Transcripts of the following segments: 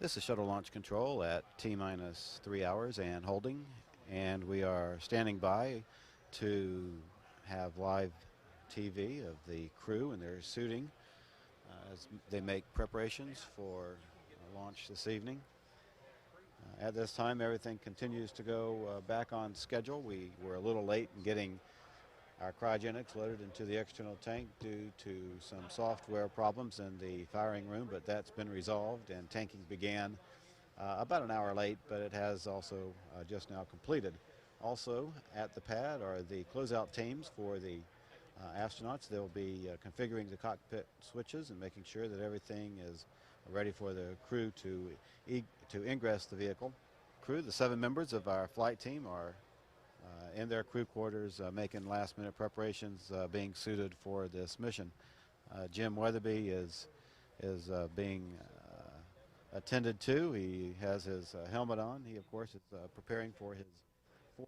This is shuttle launch control at T-minus 3 hours and holding, and we are standing by to have live TV of the crew and their suiting as they make preparations for launch this evening. At this time, everything continues to go back on schedule. We were a little late in getting our cryogenics loaded into the external tank due to some software problems in the firing room, but that's been resolved and tanking began about an hour late, but it has also just now completed. Also at the pad are the closeout teams for the astronauts. They'll be configuring the cockpit switches and making sure that everything is ready for the crew to ingress the vehicle. The 7 members of our flight team are in their crew quarters making last-minute preparations, being suited for this mission. Jim Weatherby is being attended to. He has his helmet on. He, of course, is preparing for his 4th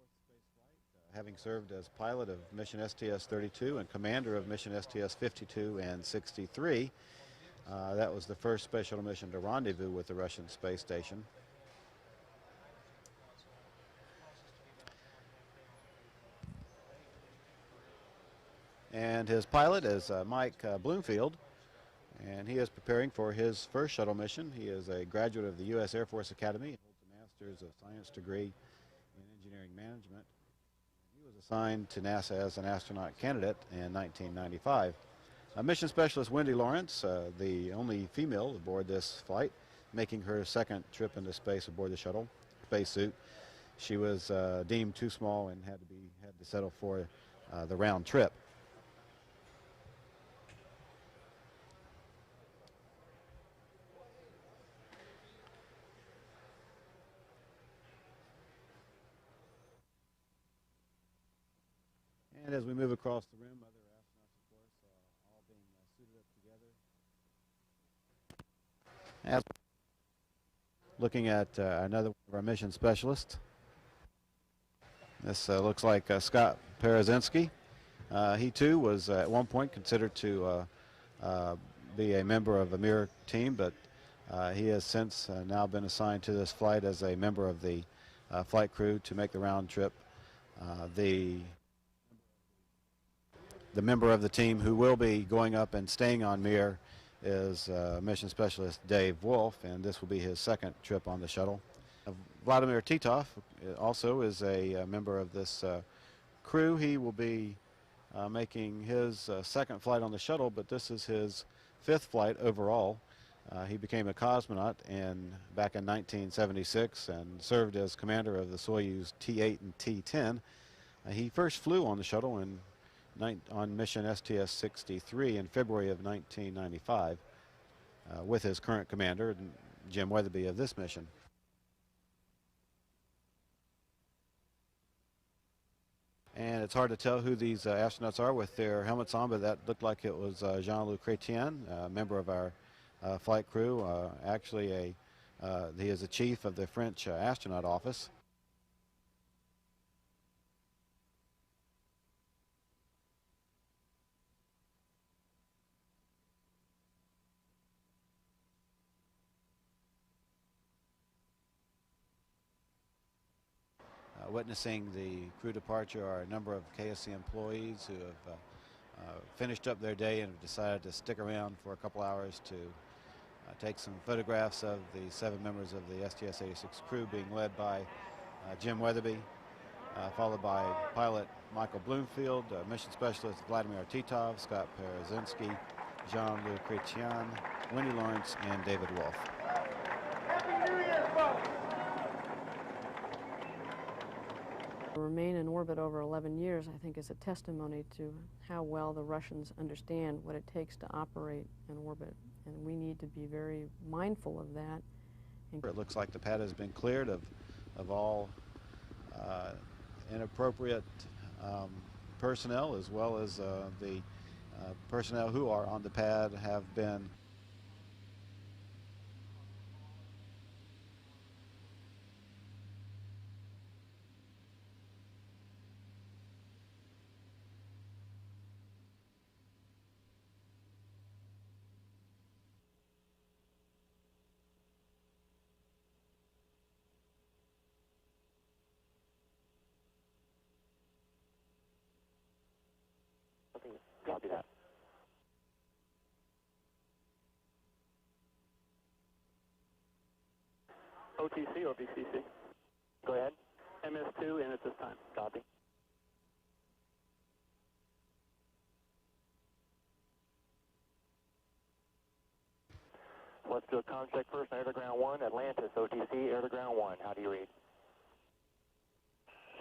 space flight, having served as pilot of mission STS-32 and commander of mission STS-52 and 63. That was the first space shuttle mission to rendezvous with the Russian space station. And his pilot is Mike Bloomfield, and he is preparing for his first shuttle mission. He is a graduate of the U.S. Air Force Academy and holds a Master's of Science degree in Engineering Management. He was assigned to NASA as an astronaut candidate in 1995. Mission Specialist Wendy Lawrence, the only female aboard this flight, making her 2nd trip into space aboard the shuttle spacesuit. She was deemed too small and had to settle for the round trip. And as we move across the room, other astronauts, of course, all being suited up together. As looking at another one of our mission specialists. This looks like Scott Parazinski. He too was at one point considered to be a member of a Mir team, but he has since now been assigned to this flight as a member of the flight crew to make the round trip. The member of the team who will be going up and staying on Mir is mission specialist Dave Wolf, and this will be his 2nd trip on the shuttle. Vladimir Titov also is a member of this crew. He will be making his 2nd flight on the shuttle, but this is his 5th flight overall. He became a cosmonaut back in 1976 and served as commander of the Soyuz T-8 and T-10. He first flew on the shuttle on mission STS-63 in February of 1995 with his current commander, Jim Weatherby, of this mission. And it's hard to tell who these astronauts are with their helmets on, but that looked like it was Jean-Luc Chrétien, a member of our flight crew. Actually, he is a chief of the French astronaut office. Witnessing the crew departure are a number of KSC employees who have finished up their day and have decided to stick around for a couple hours to take some photographs of the 7 members of the STS-86 crew being led by Jim Weatherby, followed by pilot Michael Bloomfield, mission specialist Vladimir Titov, Scott Parazinski, Jean-Luc Chrétien, Wendy Lawrence, and David Wolf. Happy New Year, folks! To remain in orbit over 11 years, I think, is a testimony to how well the Russians understand what it takes to operate in orbit, and we need to be very mindful of that. It looks like the pad has been cleared of all inappropriate personnel, as well as the personnel who are on the pad have been Copy that. OTC or VCC? Go ahead. MS2 in at this time. Copy. Let's do a comm check first. Air to ground 1, Atlantis, OTC, air to ground 1. How do you read?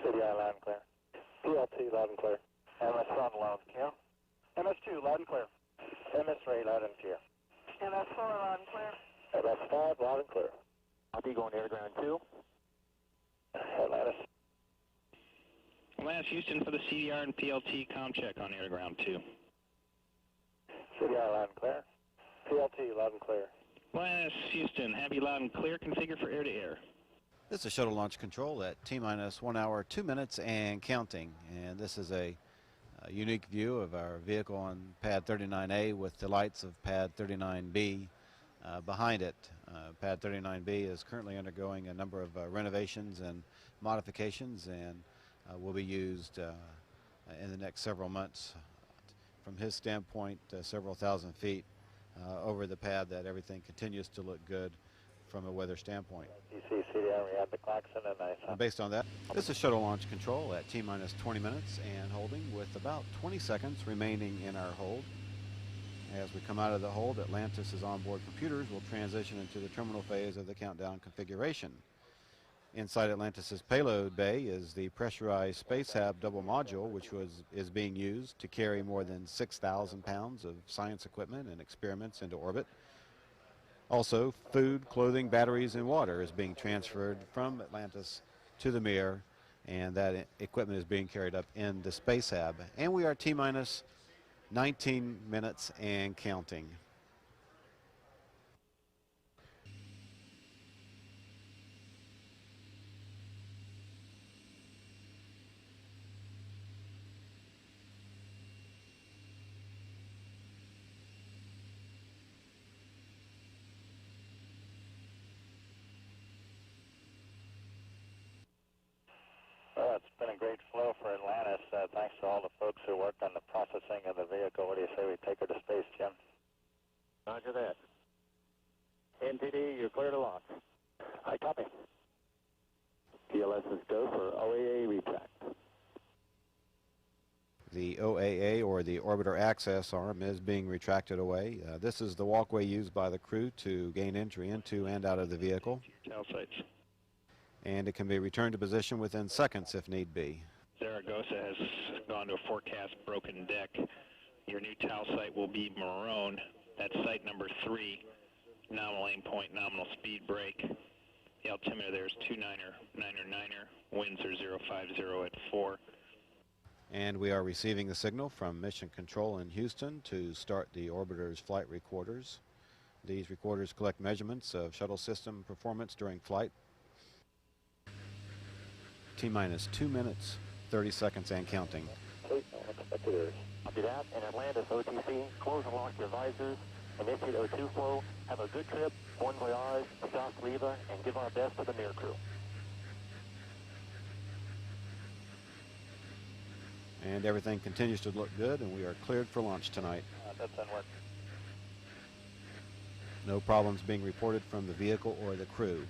CDI loud and clear. PLT loud and clear. MS1 loud and clear. MS2 loud and clear. MS3 loud and clear. MS4 loud and clear. MS5 loud and clear. I'll be going air to ground 2. Atlantis. Atlantis Houston for the CDR and PLT comm check on air to ground 2. CDI loud and clear. PLT loud and clear. Atlantis Houston, have you loud and clear. Configure for air to air. This is shuttle launch control at T-minus 1 hour, 2 minutes and counting. And this is a unique view of our vehicle on pad 39A with the lights of pad 39B behind it. Pad 39B is currently undergoing a number of renovations and modifications and will be used in the next several months. From his standpoint, several thousand feet over the pad, that everything continues to look good from a weather standpoint. DC, CDI, we have the klaxon and I... Based on that, this is shuttle launch control at T-minus 20 minutes and holding with about 20 seconds remaining in our hold. As we come out of the hold, Atlantis' onboard computers will transition into the terminal phase of the countdown configuration. Inside Atlantis' payload bay is the pressurized Space Hab double module, which is being used to carry more than 6,000 pounds of science equipment and experiments into orbit. Also, food, clothing, batteries, and water is being transferred from Atlantis to the Mir, and that equipment is being carried up in the Space Hab. And we are T-minus 19 minutes and counting. Well, it's been a great flow for Atlantis. Thanks to all the folks who worked on the processing of the vehicle. What do you say we take her to space, Jim? Roger that. NTD, you're clear to launch. I copy. TLS is go for OAA retract. The OAA, or the Orbiter Access Arm, is being retracted away. This is the walkway used by the crew to gain entry into and out of the vehicle. Tail sights. And it can be returned to position within seconds if need be. Zaragoza has gone to a forecast broken deck. Your new TAL site will be Marone. That's site number 3. Nominal aim point, nominal speed break. The altimeter there is 29er. Winds are 050 at 4. And we are receiving the signal from Mission Control in Houston to start the orbiter's flight recorders. These recorders collect measurements of shuttle system performance during flight. T-minus 2 minutes, 30 seconds and counting. Please, expect it is. Copy that. And Atlantis OTC, close and lock your visors. Initiate O2 flow. Have a good trip. Bon voyage. Stas Leva, and give our best to the Mir crew. And everything continues to look good, and we are cleared for launch tonight. That doesn't work. No problems being reported from the vehicle or the crew.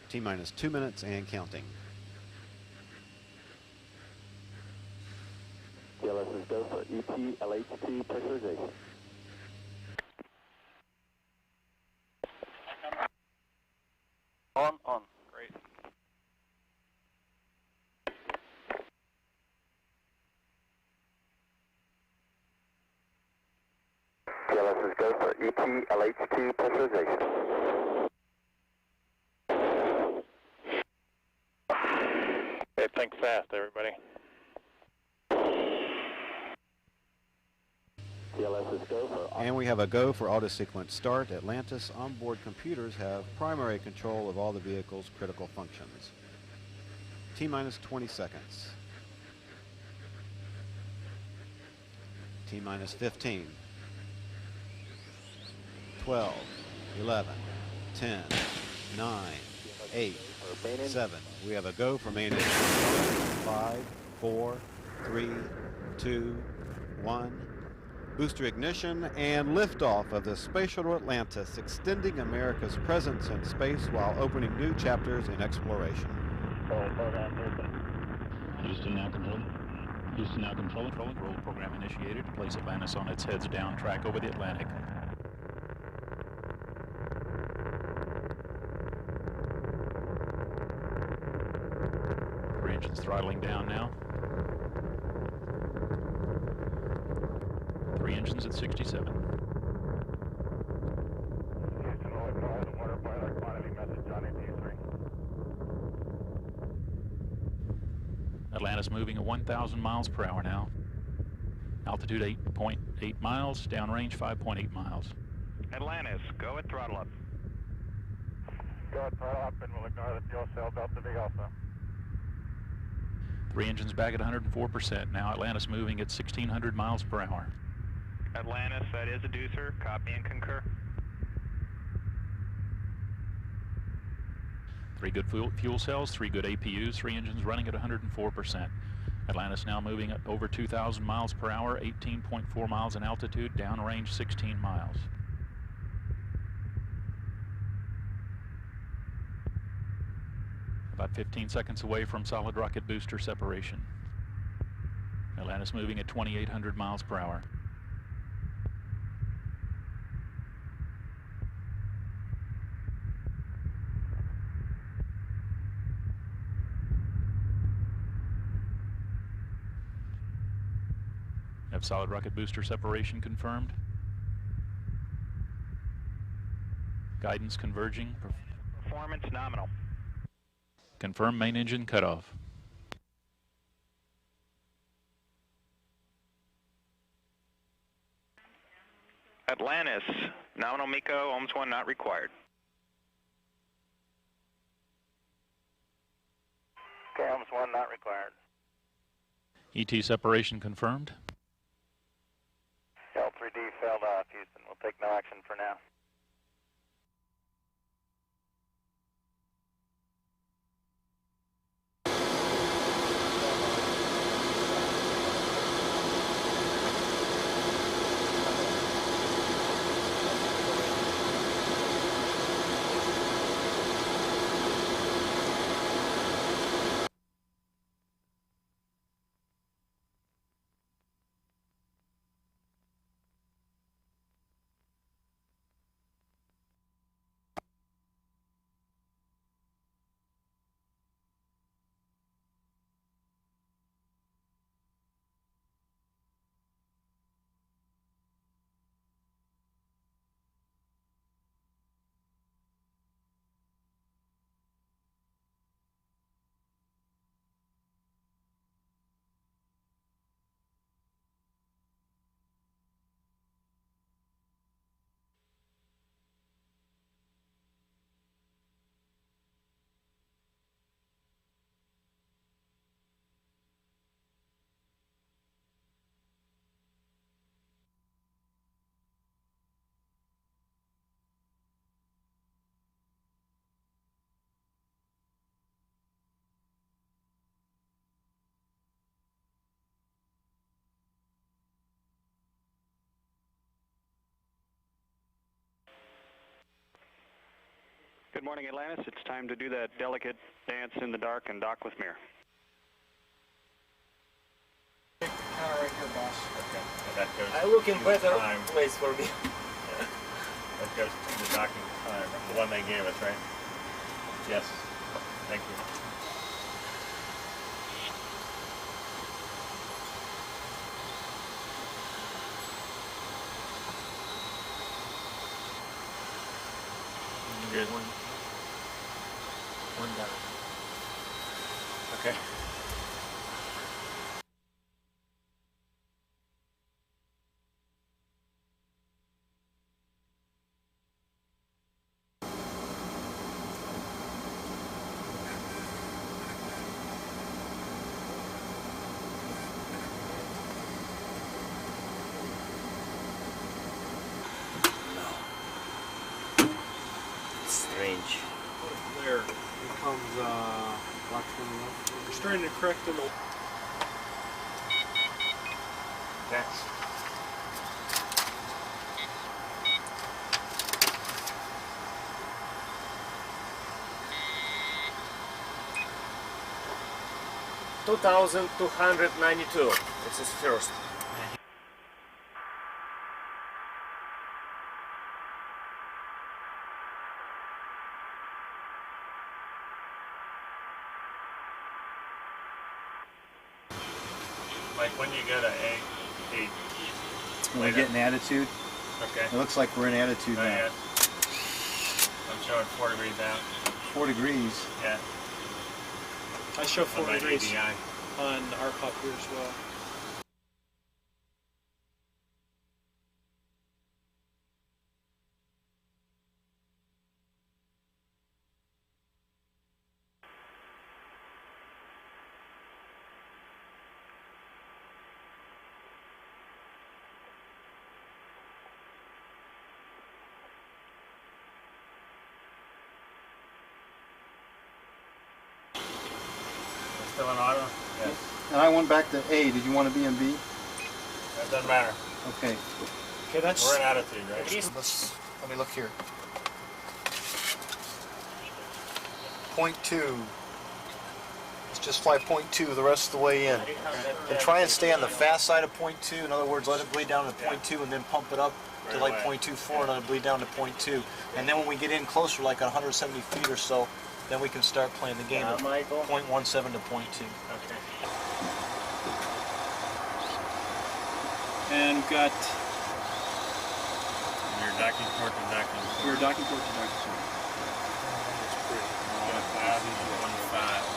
T-minus 2 minutes and counting. TLS is go for EP LHT pressurization. On. Great. TLS is go for EP LHT pressurization. Okay, think fast, everybody. TLS is go for... And we have a go for auto-sequence start. Atlantis onboard computers have primary control of all the vehicle's critical functions. T-minus 20 seconds. T-minus 15. 12, 11, 10, 9, 8, 7. We have a go for main engine. 5, 4, 3, 2, 1. Booster ignition and liftoff of the Space Shuttle Atlantis, extending America's presence in space while opening new chapters in exploration. Houston now controlling. Houston now controlling. Roll program initiated. Place Atlantis on its heads down track over the Atlantic. Three engines throttling down now. Three engines at 67. Atlantis moving at 1,000 miles per hour now. Altitude 8.8 miles, downrange 5.8 miles. Atlantis, go at throttle up. Go at throttle up and we'll ignore the fuel cell Delta V also. Three engines back at 104%. Now Atlantis moving at 1,600 miles per hour. Atlantis, that is a deucer. Copy and concur. Three good fuel cells, three good APUs, three engines running at 104%. Atlantis now moving at over 2,000 miles per hour, 18.4 miles in altitude, downrange 16 miles. About 15 seconds away from solid rocket booster separation. Atlantis moving at 2,800 miles per hour. Have solid rocket booster separation confirmed. Guidance converging. Performance nominal. Confirm main engine cutoff. Atlantis, nominal MECO, ohms 1 not required. Okay, ohms 1 not required. ET separation confirmed. L3D failed off, Houston. We'll take no action for now. Good morning, Atlantis. It's time to do that delicate dance in the dark and dock with Mir. Right here, boss. Okay. And that goes I'm looking to better time. place for me. Yeah. That goes to the docking time, the one they gave us, right? Yes. Thank you. Good. One down. Okay. Strange. There becomes watch from the left. Starting to correct them. Okay. $2,292. This is first. Like when you go to A. When we get in attitude. Okay. It looks like we're in attitude now. Yeah. I'm showing 4 degrees out. 4 degrees. Yeah. I show 4 On my degrees ADI. on our pup here as well. Still in auto? Yes. And I went back to A. Did you want to be in B? That doesn't matter. Okay. Okay, that's. We're in attitude, right? Let me look here. Point 2. Let's just fly point 2 the rest of the way in. And try and stay on the fast side of point 2. In other words, let it bleed down to point 2 and then pump it up to like point 2.4 and let it bleed down to point 2. And then when we get in closer, like 170 feet or so, then we can start playing the game of point 1.7 to point 2. Okay. And we've got. You're docking port to docking. We're docking port to docking port.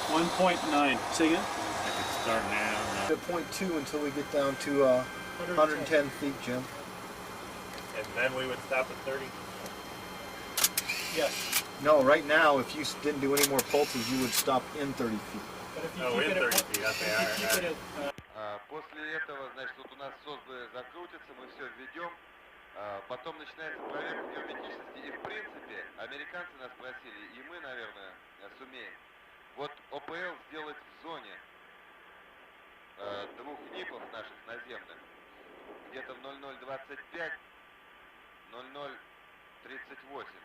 1.9. Say again? I could start now. At point 2 until we get down to 110 feet, Jim. And then we would stop at 30. Yes. No, right now, if you didn't do any more pulses, you would stop in 30 feet. But if you Oh, keep in it at 30 feet. Okay, all right. keep it at, После этого, значит, вот у нас СОСБ закрутится, мы все введем, потом начинается проверка герметичности, и в принципе, американцы нас просили, и мы, наверное, сумеем. Вот ОПЛ сделать в зоне двух НИПов наших наземных, где-то в 0025, 0038.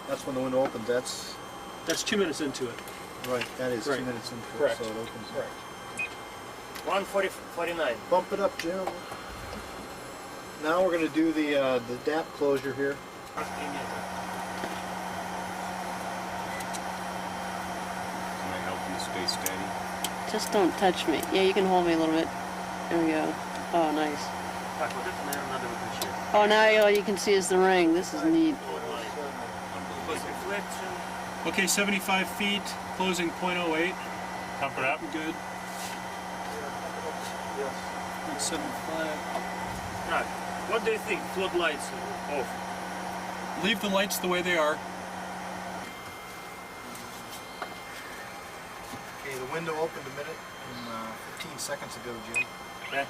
That's when the window opens. That's 2 minutes into it. right. That is Right. 2 minutes into Correct. it, so it opens. Correct. 149. Bump it up, Jim. Now we're going to do the DAP closure here. Can I help you stay steady? Just don't touch me. Yeah, you can hold me a little bit. There we go. Oh, nice. Так, вот это, наверное, надо выключить. Oh, now all you can see is the ring. This is neat. Reflection. Okay, 75 feet, closing .08. Pump it up. Good. That's 75. Right. What do you think? Floodlights off. Leave the lights the way they are. Okay, the window opened a minute and 15 seconds ago, Jim. Okay.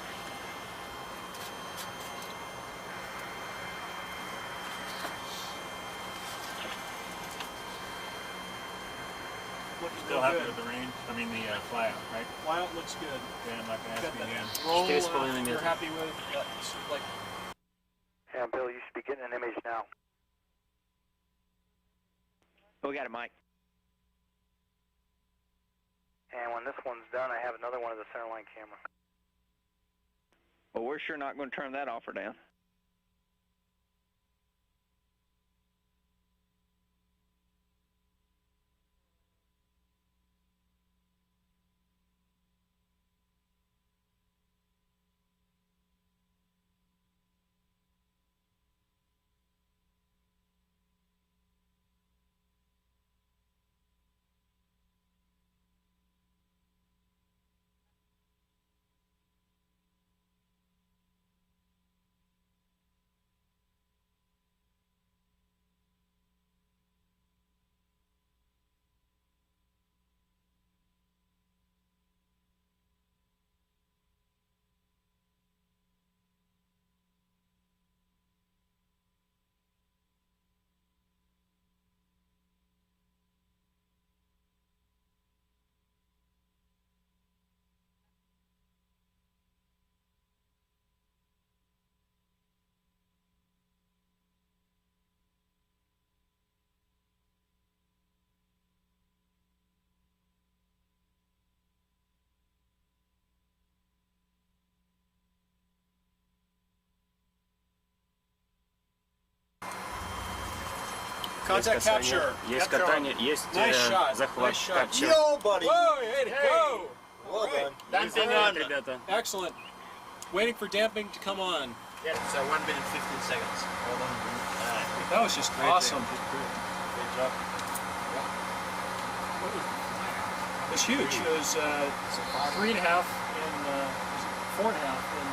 Looks Still real happy good. with the range? I mean the flyout, right? Flyout looks good. Yeah, I'm not going to Got ask you again. that roll Stay spinning you're it. happy with. Yeah, it's like Yeah, Bill, you should be getting an image now. We got it, Mike. And when this one's done, I have another one of the centerline camera. Well, we're sure not going to turn that off or down. Contact capture. Есть катание, есть захват. Nice shot. Yo, buddy! Whoa, way to go! Well Right. done. Damping on, ребята. Excellent. Waiting for damping to come on. Yeah, it's 1 minute 15 seconds. Well done. That was just awesome. Great job. It was huge. It was 3.5 in 4.5 in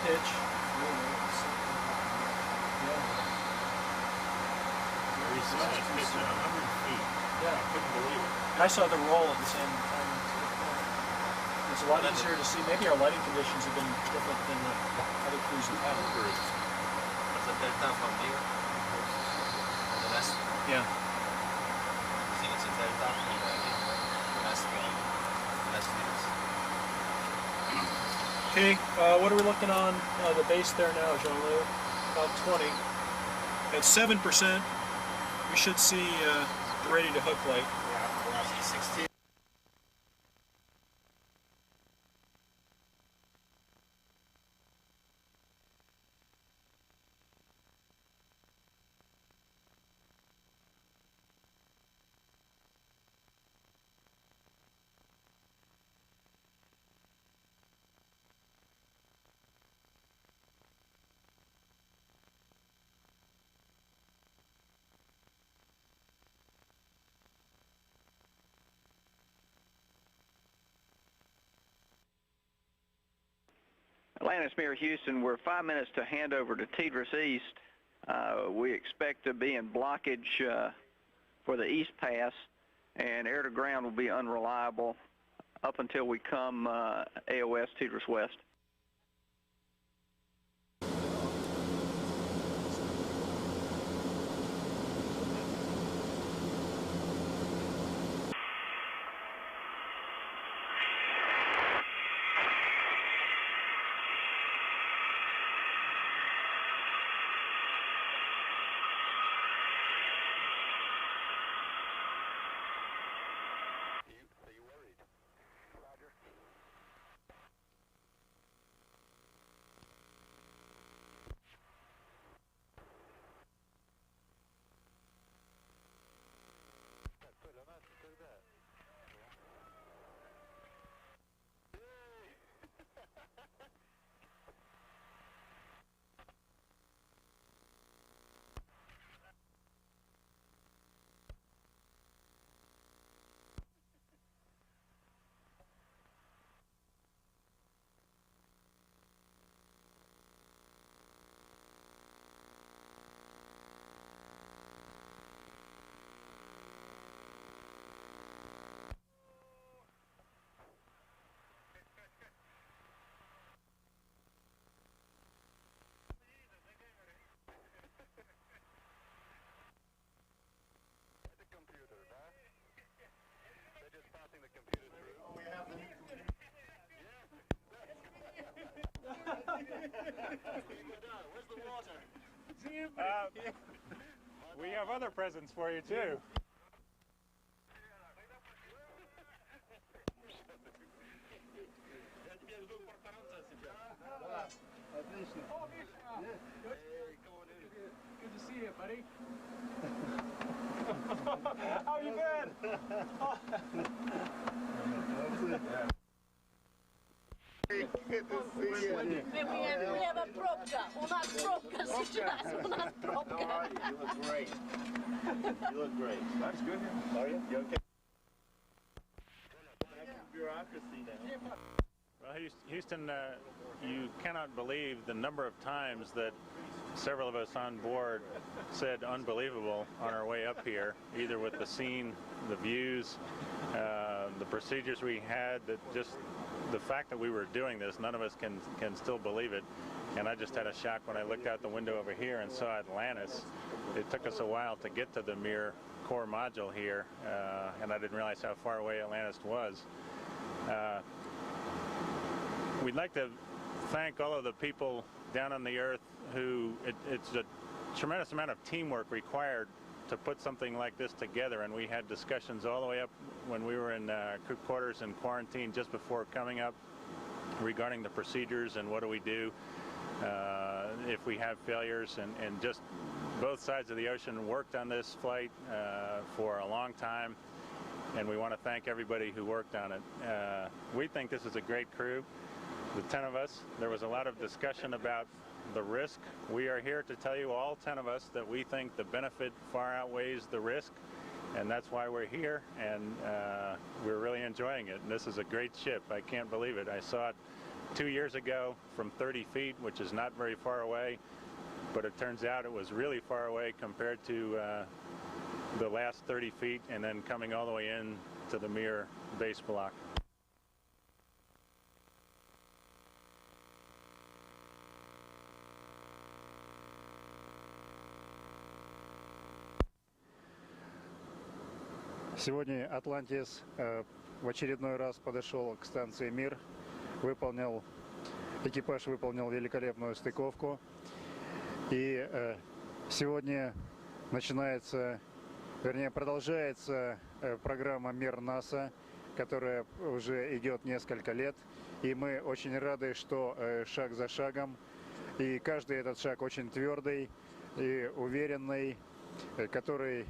pitch. Yeah. I couldn't believe it. I saw the roll at the same time. It's a lot easier to see. Maybe our lighting conditions have been different than the other crews we've had. Was the delta from here? The last? Yeah. I think it's a delta from the last minutes. Okay, what are we looking on the base there now, Jean-Louis? About 20. At 7%, we should see the ready to hook light. Yeah, 16. Atlantis Mirror Houston, we're 5 minutes to handover to Tidris East. We expect to be in blockage for the East Pass, and air to ground will be unreliable up until we come AOS Tidris West. Where's the water? We have other presents for you too. Good to see you, buddy. How you been? Good to see you. We have a пробка. У нас пробка сейчас. У нас пробка. You look great. You look great. That's good. Are you? You okay? Bureaucracy now. Well, Houston, you cannot believe the number of times that several of us on board said unbelievable on our way up here, either with the scene, the views, the procedures we had, that just the fact that we were doing this, none of us can still believe it. And I just had a shock when I looked out the window over here and saw Atlantis. It took us a while to get to the Mir core module here, and I didn't realize how far away Atlantis was. We'd like to thank all of the people down on the Earth who, it's a tremendous amount of teamwork required to put something like this together, and we had discussions all the way up when we were in crew quarters in quarantine just before coming up regarding the procedures and what do we do if we have failures, and just both sides of the ocean worked on this flight for a long time, and we want to thank everybody who worked on it. We think this is a great crew, the 10 of us. There was a lot of discussion about the risk. We are here to tell you, all 10 of us, that we think the benefit far outweighs the risk, and that's why we're here, and we're really enjoying it. And this is a great ship. I can't believe it. I saw it 2 years ago from 30 feet, which is not very far away, but it turns out it was really far away compared to the last 30 feet and then coming all the way in to the Mir base block. Сегодня «Атлантис» в очередной раз подошел к станции «Мир», экипаж выполнил великолепную стыковку. И сегодня продолжается программа «Мир НАСА», которая уже идет несколько лет. И мы очень рады, что шаг за шагом, и каждый этот шаг очень твердый и уверенный, каждый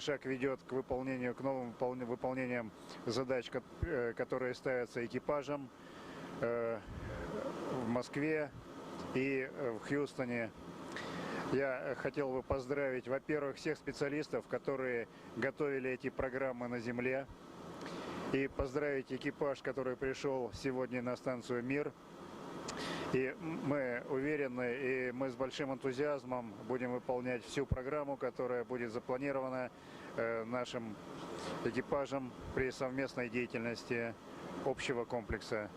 шаг ведет к новым выполнениям задач, которые ставятся экипажем в Москве и в Хьюстоне. Я хотел бы поздравить, во-первых, всех специалистов, которые готовили эти программы на Земле, и поздравить экипаж, который пришел сегодня на станцию «Мир». И мы уверены, и мы с большим энтузиазмом будем выполнять всю программу, которая будет запланирована нашим экипажем при совместной деятельности общего комплекса.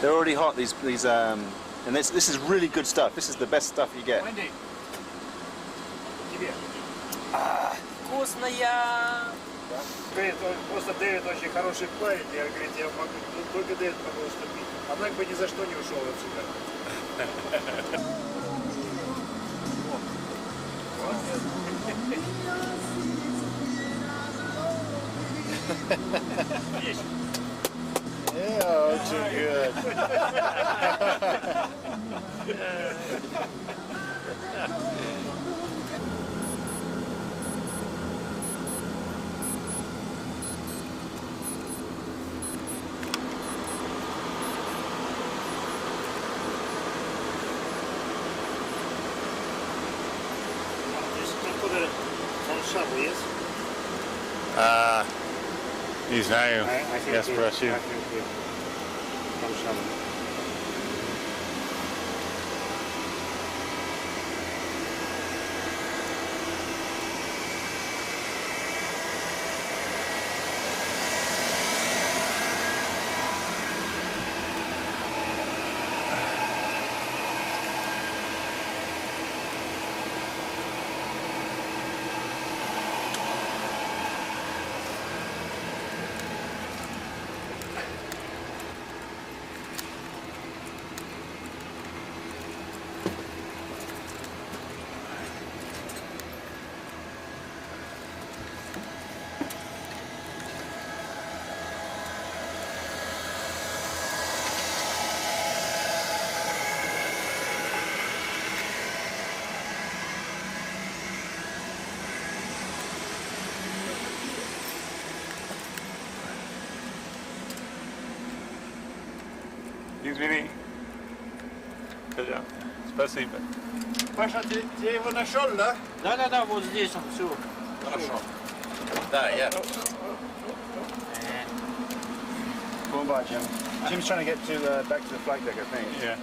They're already hot. These and this is really good stuff. This is the best stuff you get. Вкусная! Говорит, просто Дэвид очень хороший плавит. Я говорю, я могу, только Дэвид могу уступить. А так бы ни за что не ушел отсюда. Yeah, too good. Не знаю, я спросил. Извини. Спасибо. Паша, ты его нашел, да? Да, вот здесь он, все. Хорошо. Да, я. Go on by, Jim. Jim's trying to get to back to the flight deck, I think. Yeah.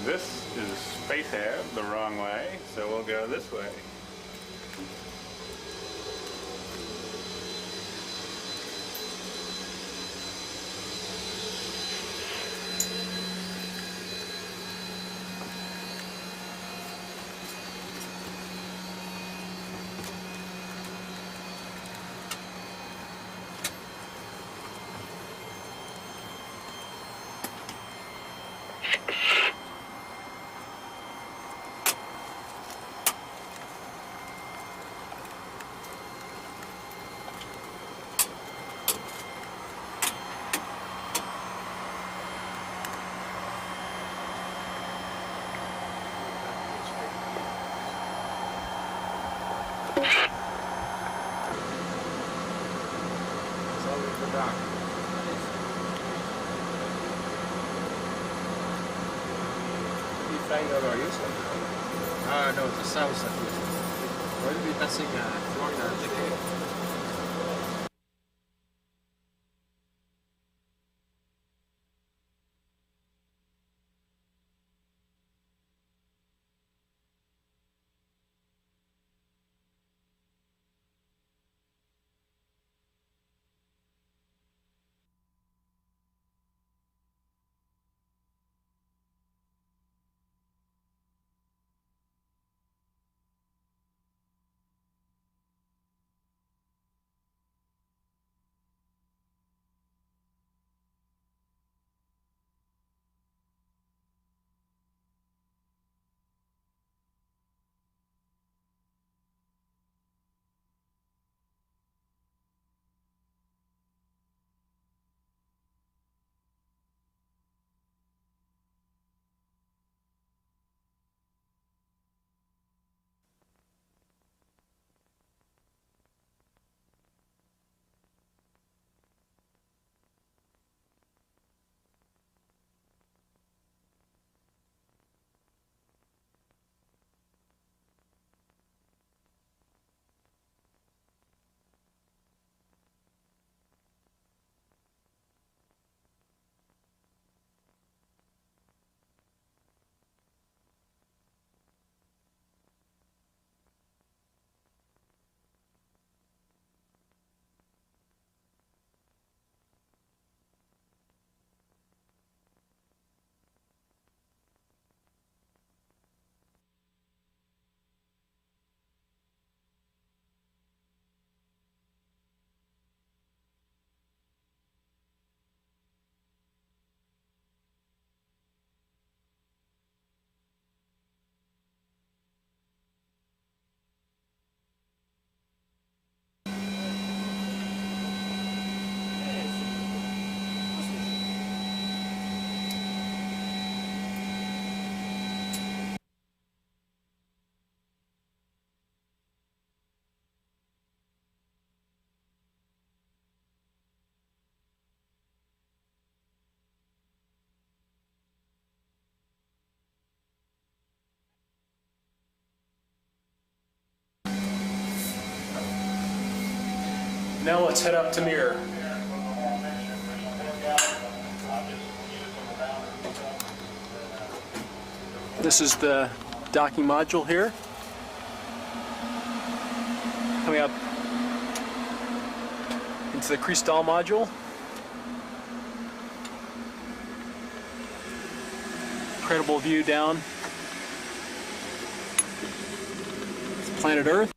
This is space air the wrong way, so we'll go this way. flying over Houston? No, the south of Houston. We'll be passing Florida and Decatur. Now let's head up to Mir. This is the docking module here. Coming up into the Cristal module. Incredible view down. It's planet Earth.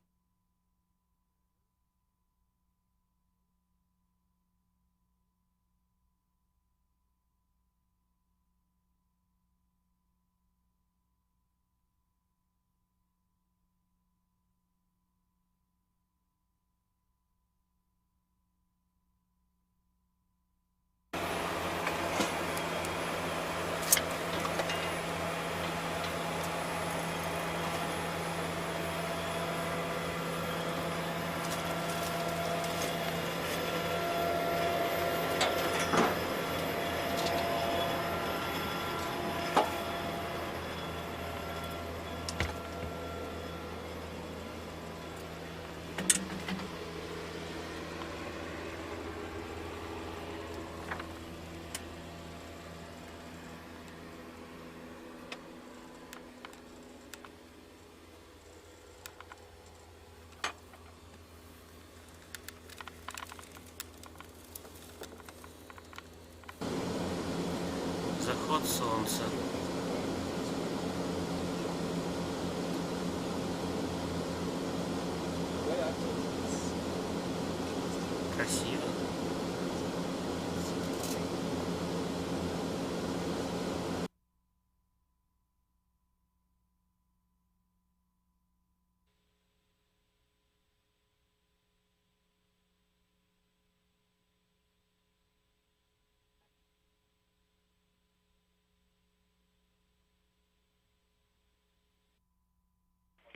Заход солнца. Красиво.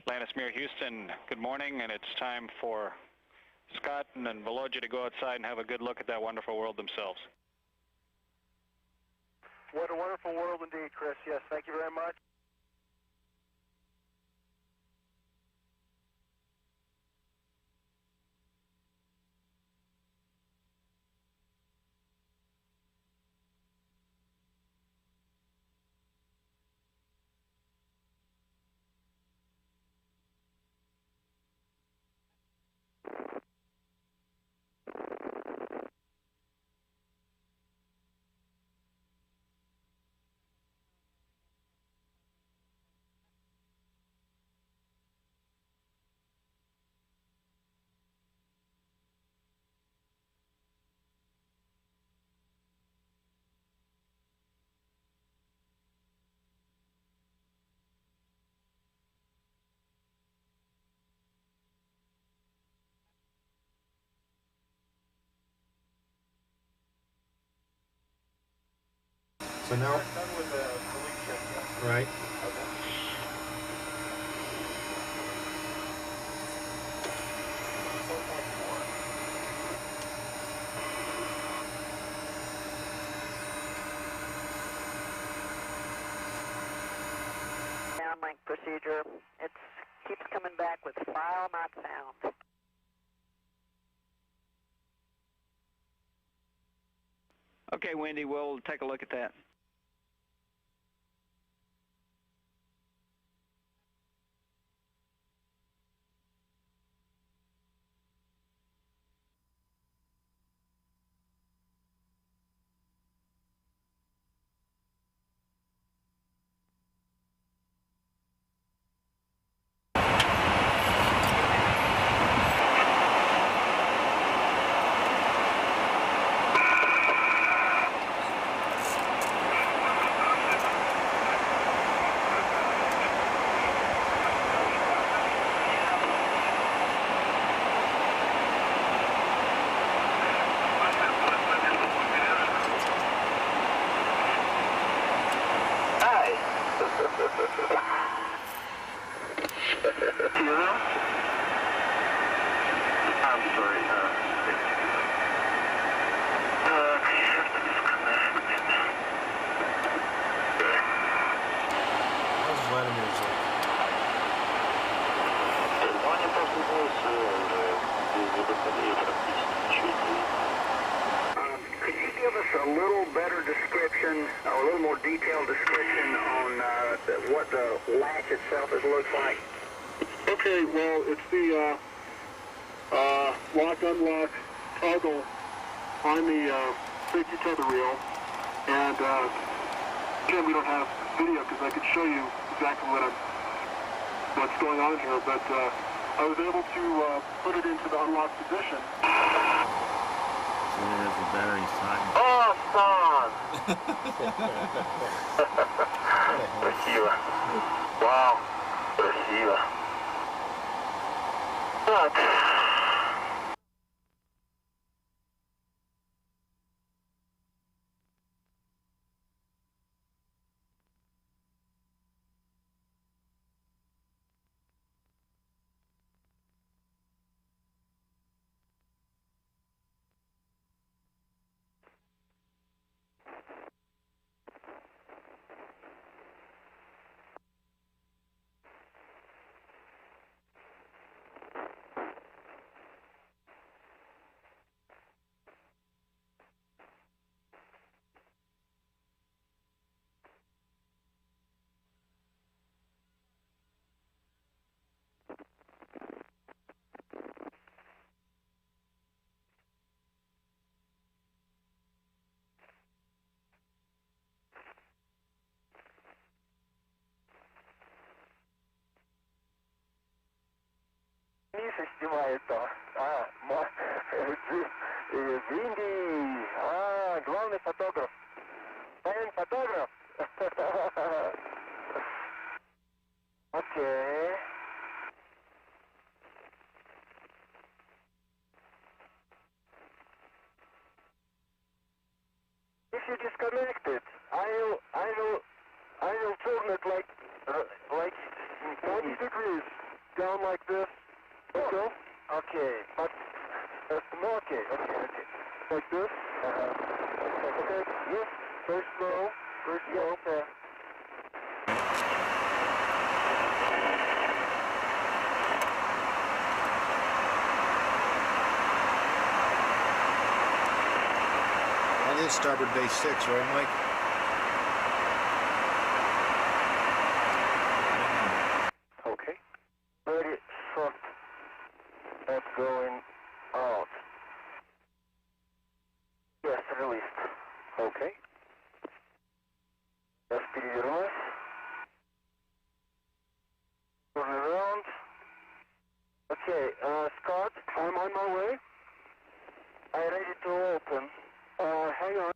Landis Houston, good morning, and it's time for Scott and Volodya to go outside and have a good look at that wonderful world themselves. What a wonderful world indeed, Chris. Yes, thank you very much. So now, right. Downlink procedure. It keeps coming back with file not found. Okay, Wendy, we'll take a look at that. Could you give us a little better description, or a little more detailed description on what the latch itself looks like? Okay, well, it's the lock-unlock toggle on the safety tether reel, and again, we don't have video because I could show you exactly what's going on here, but I was able to put it into the unlocked position. So it has the batteries tightened. Awesome! Красиво. Вау, красиво. Так. Миша снимает-то. Деньги. Главный фотограф. Main фотограф. Okay. If you disconnect it, I will turn it like 40 degrees down like this. Okay. Okay. But okay. Like this. Okay. Yes. Very slow. Okay. That is starboard base 6, right, Mike? Okay. Very soft. That's going out. Yes, released. Okay. That's перевернулась. Turn around. Okay, Scott, I'm on my way. I'm ready to open. Hang on.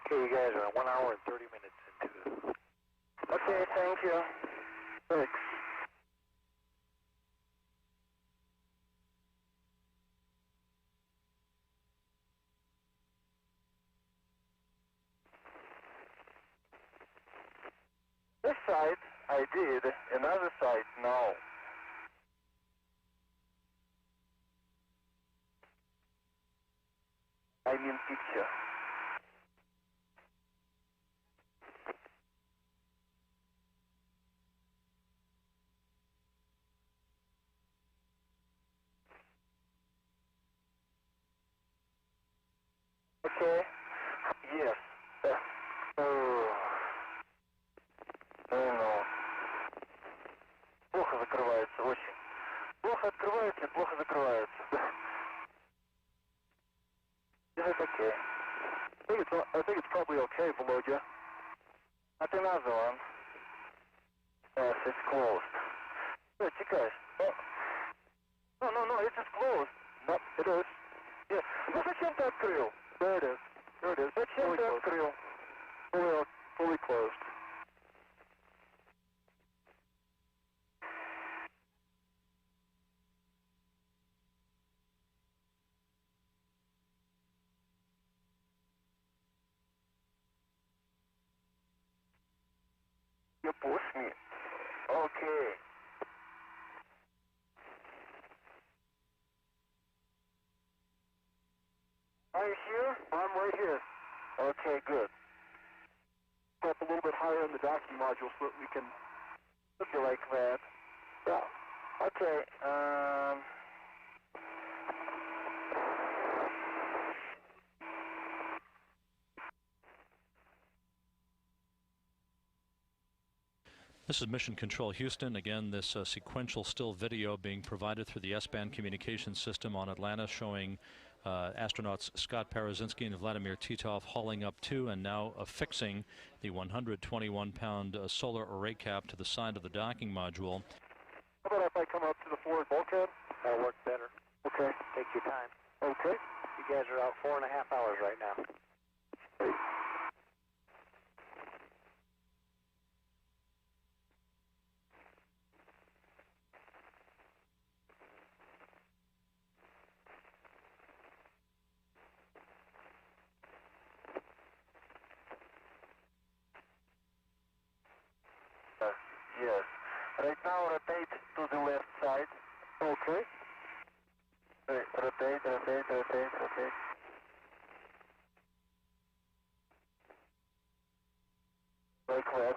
Okay, you guys are 1 hour and 30 minutes into. Okay, thank you. Thanks. side I did, another side no. I mean picture. Okay. Yes. Ну. Плохо закрывается, очень. Плохо открывается и плохо закрывается. Is it okay? I think it's probably okay, Volodya. At another one. Yes, it's closed. Yeah, чекай. No, it's just closed. No, it is. Yeah. Ну зачем ты открыл? There it is. There it is. Зачем ты открыл? Fully closed. You push me. Okay. Are you here? I'm right here. Okay, good. Up a little bit higher in the docking module so that we can look you like that. Yeah. Okay. This is Mission Control Houston. Again, this sequential still video being provided through the S-band communications system on Atlantis, showing astronauts Scott Parazynski and Vladimir Titov hauling up to and now affixing the 121-pound solar array cap to the side of the docking module. How about if I come up to the forward bulkhead? That'll work better. Okay. Take your time. Okay. You guys are out 4.5 hours right now. Yes. Right now rotate to the left side. Okay. Rotate. Like that.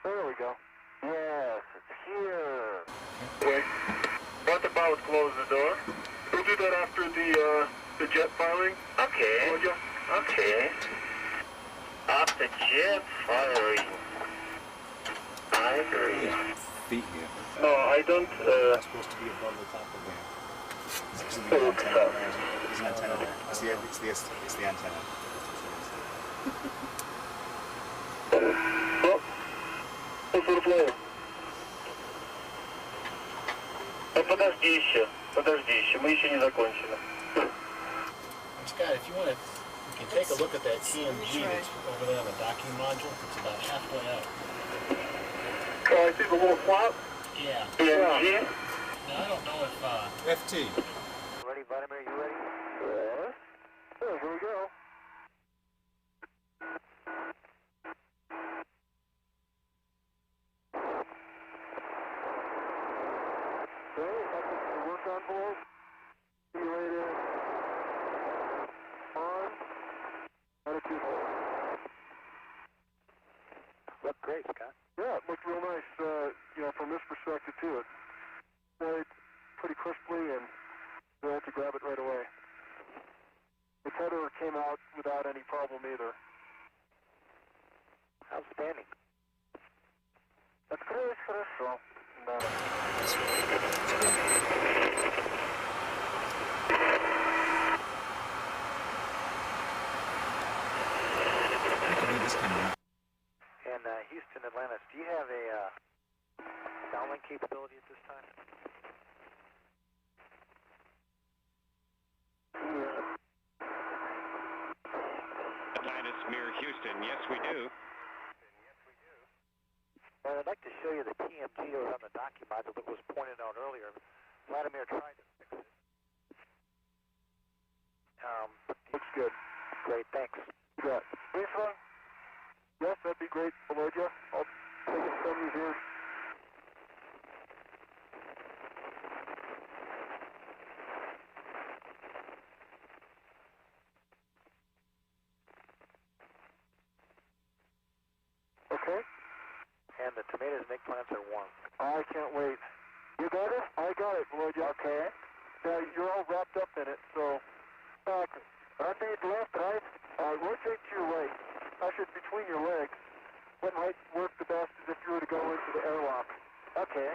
There we go. Yes, it's here. Okay. What about close the door? We'll do that after the jet firing. Okay. Okay. After jet firing. I agree. Feet here. No, I don't. It's supposed to be above the top of there. It's the antenna. There's an antenna there. It's the antenna. Подожди еще, мы еще не закончили. Scott, if you want to, you can take a look at that TMG that's over there on the docking module. It's about halfway out. Oh, I see the little flap? Yeah. TMG? Now, I don't know if... FT. Ready, Vladimir, you ready? Yes. Oh, here we go. Okay, that's the work envelope. Simulated. On. Attitude hold. Looked great, Scott. Yeah, it looked real nice, from this perspective, too. It played pretty crisply and we were able to grab it right away. The cutter came out without any problem either. Outstanding. Открылось хорошо. Да. And Houston, Atlantis, do you have a downlink capability at this time? Atlantis, Mirror Houston, yes we do. And I'd like to show you the TMG around the docking module that was pointed out earlier. Vladimir tried to fix it. Looks good. Great, thanks. Good. This one? Yes, that'd be great, Volodya. I'll take it from you here. Okay. And the tomatoes and eggplants are warm. I can't wait. You got it? I got it, Volodya. Okay. Now, you're all wrapped up in it, so... Rotate left, right? Rotate to your right. Actually, between your legs. What might work the best is if you were to go into the airlock. Okay.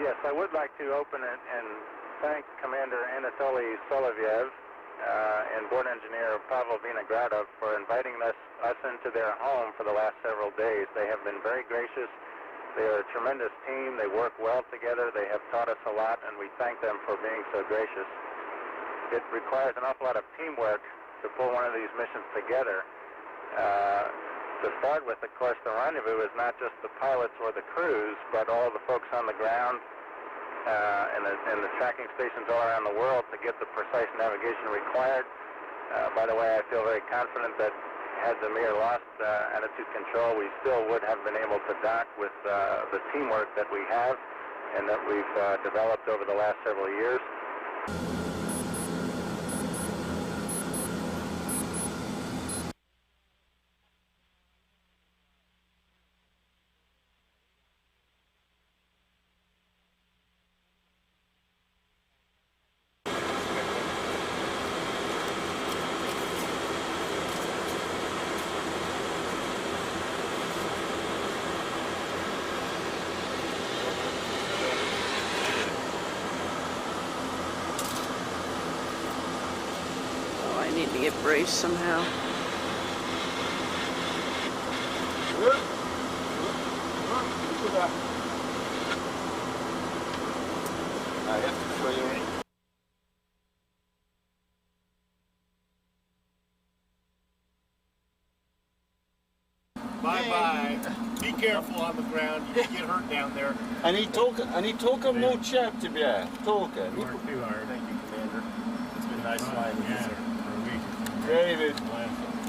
Yes, I would like to open it and thank Commander Anatoly Solovyev and Board Engineer Pavel Vinogradov for inviting us into their home for the last several days. They have been very gracious. They are a tremendous team. They work well together. They have taught us a lot, and we thank them for being so gracious. It requires an awful lot of teamwork to pull one of these missions together. To start with, of course, the rendezvous is not just the pilots or the crews, but all the folks on the ground and the tracking stations all around the world to get the precise navigation required. By the way, I feel very confident that had the Mir lost attitude control, we still would have been able to dock with the teamwork that we have and that we've developed over the last several years. I need to get braced somehow. I have to show you. Bye-bye. Be careful on the ground. You can get hurt down there. And he talk more chap to be talking. You work too hard. Thank you, Commander. It's been nice flying with you, sir. David,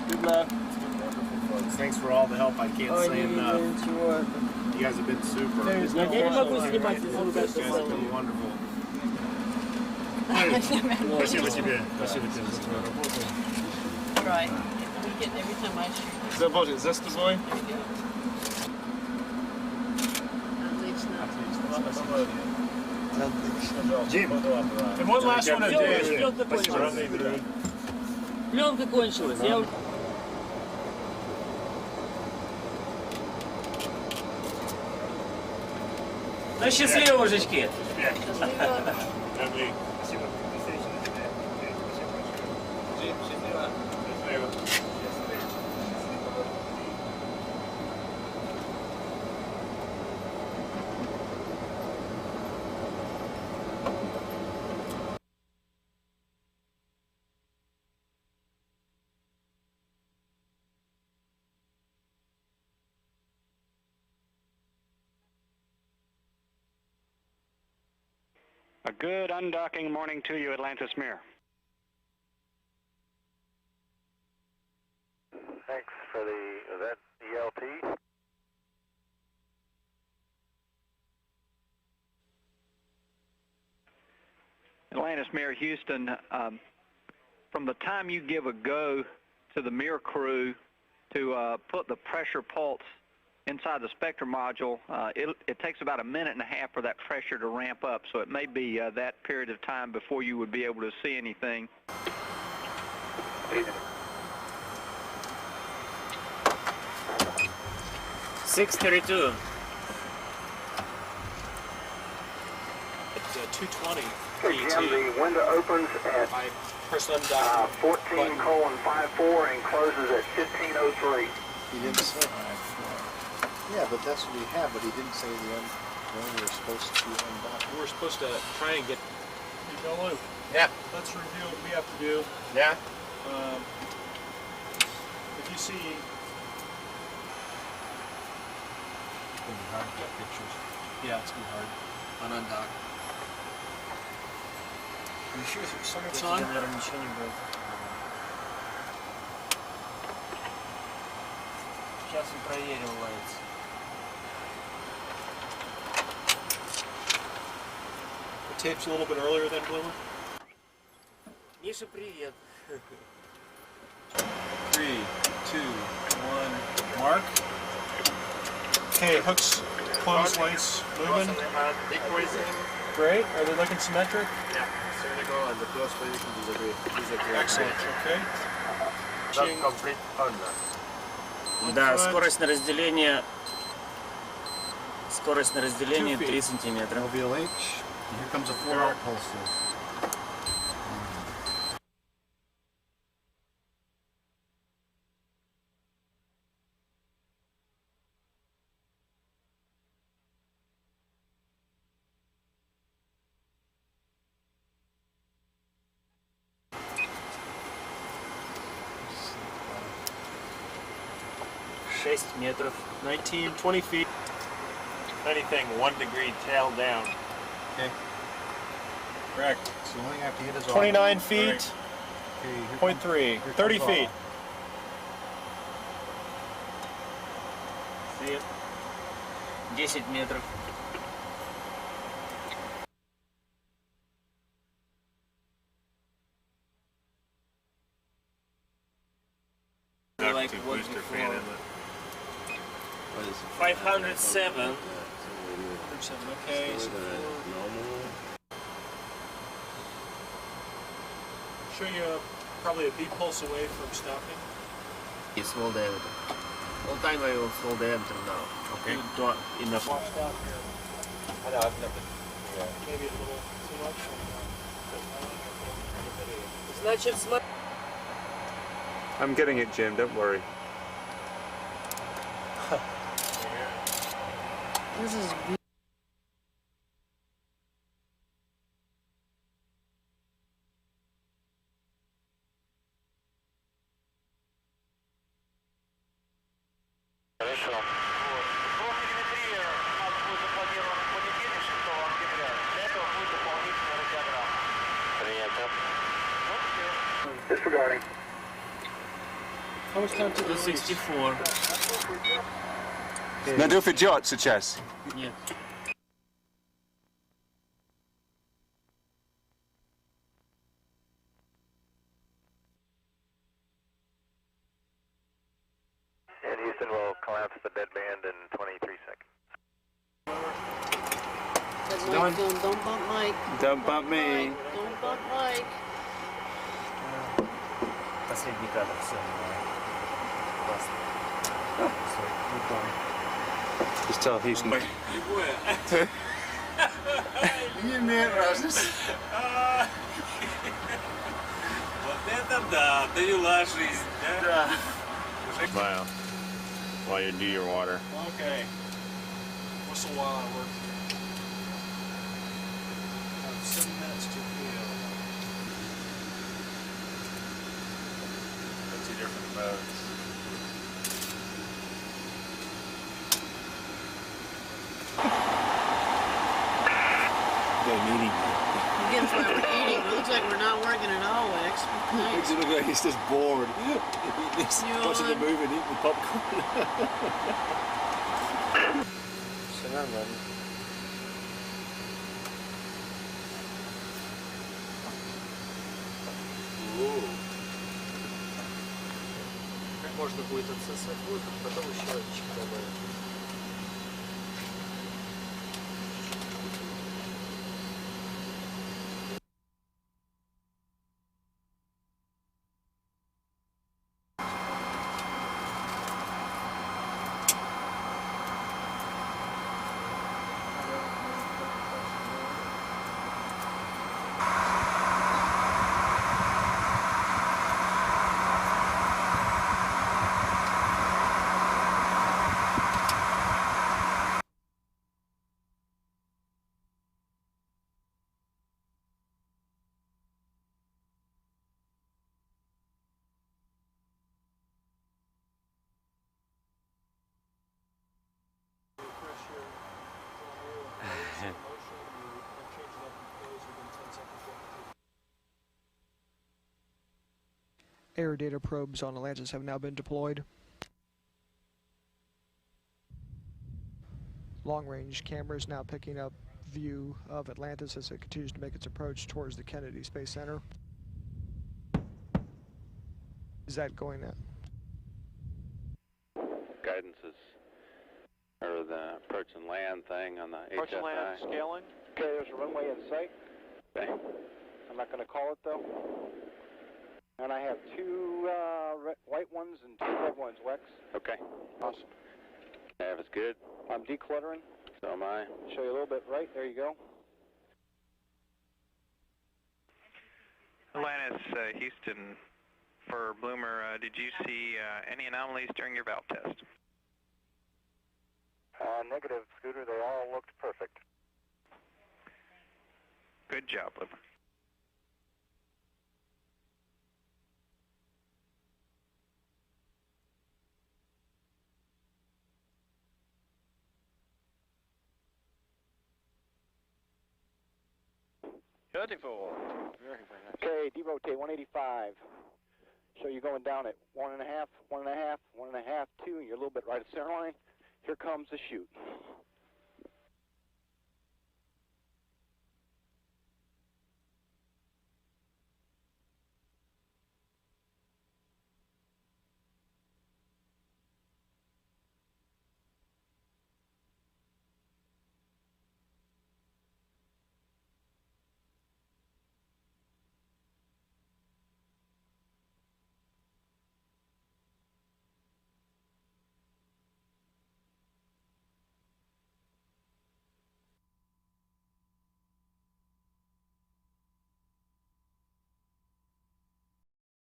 good luck. It's been wonderful, folks. Thanks for all the help. I can't say enough. You guys have been super. There's no You guys have been wonderful. Спасибо тебе. Спасибо тебе за твою работу. Right. We get every time I shoot. Zobacz, za тобой. Jim, and one last one of David. Пленка кончилась. Ну, счастливо, мужички. Спасибо. A good undocking morning to you, Atlantis Mir. Thanks for that ELT. Atlantis Mir Houston, from the time you give a go to the Mir crew to put the pressure pulse inside the spectrum module, it takes about a minute and a half for that pressure to ramp up, so it may be that period of time before you would be able to see anything. 632. At 220. Hey, Jim, the window opens at I press undock. 14:54 and closes at 15:03. He didn't say. Yeah, but that's what we have, but he didn't say when we were supposed to undock. We were supposed to try and get... You go, Lou. Yeah. Let's review what we have to do. Yeah. If you see... It's going to be hard to get pictures. Yeah, it's going to be hard. On undock. Are you sure it's on? Наверное, ничего не будет. Сейчас он проверил lights. The tape's a little bit earlier than Bloomer. Миша, привет. 3, 2, 1, mark. Okay, hooks, closed, lights moving. Great. Are they looking symmetric? Yeah. Cynical and the close position disagree. Excellent. Okay. That's complete under. Да, скорость на разделение 3 сантиметра. LVLH. Here comes a 4-out pulses. метров. 19, 20 feet. Anything 1 degree tail down. Okay. Correct. So the only thing I have to hit is 29 feet. Okay, 0.3. 30 feet. Свет. 10 метров. Like what before. 507. 507, okay. So show you probably a beat pulse away from stopping. Small diameter. All time I will small diameter now. Okay. Enough. Washed out here. I know, I've never. Yeah. Maybe a little too much. Значит, смотри. I'm getting it, Jim, don't worry. This is Disregarding. How much time to 64. Надув идет сейчас. Нет. And Houston will collapse the deadband in 23 seconds. Don't bump Mike. Don't bump me. Don't bump Mike. Последний кадр, все. Классно. Все, Just tell Houston. Не имеет разницы. Вот это да, довела жизнь, да? Smile while you do your water. Okay. Whistle while I work here. I have 7 minutes to peel. Two different modes. Again, for we're eating. It looks like we're not working at all, X. Makes it look like he's just bored. He's watching the movie and eating the popcorn. Все нормально. Можно будет отсосать воздух, потом еще чуть добавить. air data probes on Atlantis have now been deployed. Long-range cameras now picking up view of Atlantis as it continues to make its approach towards the Kennedy Space Center. Is that going to... Guidance is, or the approach and land thing on the HFI. Approach and land scaling. Okay, there's a runway in sight. Okay. I'm not going to call it though. And I have two white ones and two red ones, Wex. Okay. Awesome. Nav is good. I'm decluttering. So am I. Show you a little bit right. There you go. Atlantis, Houston, for Bloomer, did you see any anomalies during your valve test? Negative, Scooter. They all looked perfect. Good job, Bloomer. Beautiful. Very nice. Okay, derotate 185. So you're going down at 1.5, 1.5, 1.5, 2, and you're a little bit right at center line. Here comes the chute.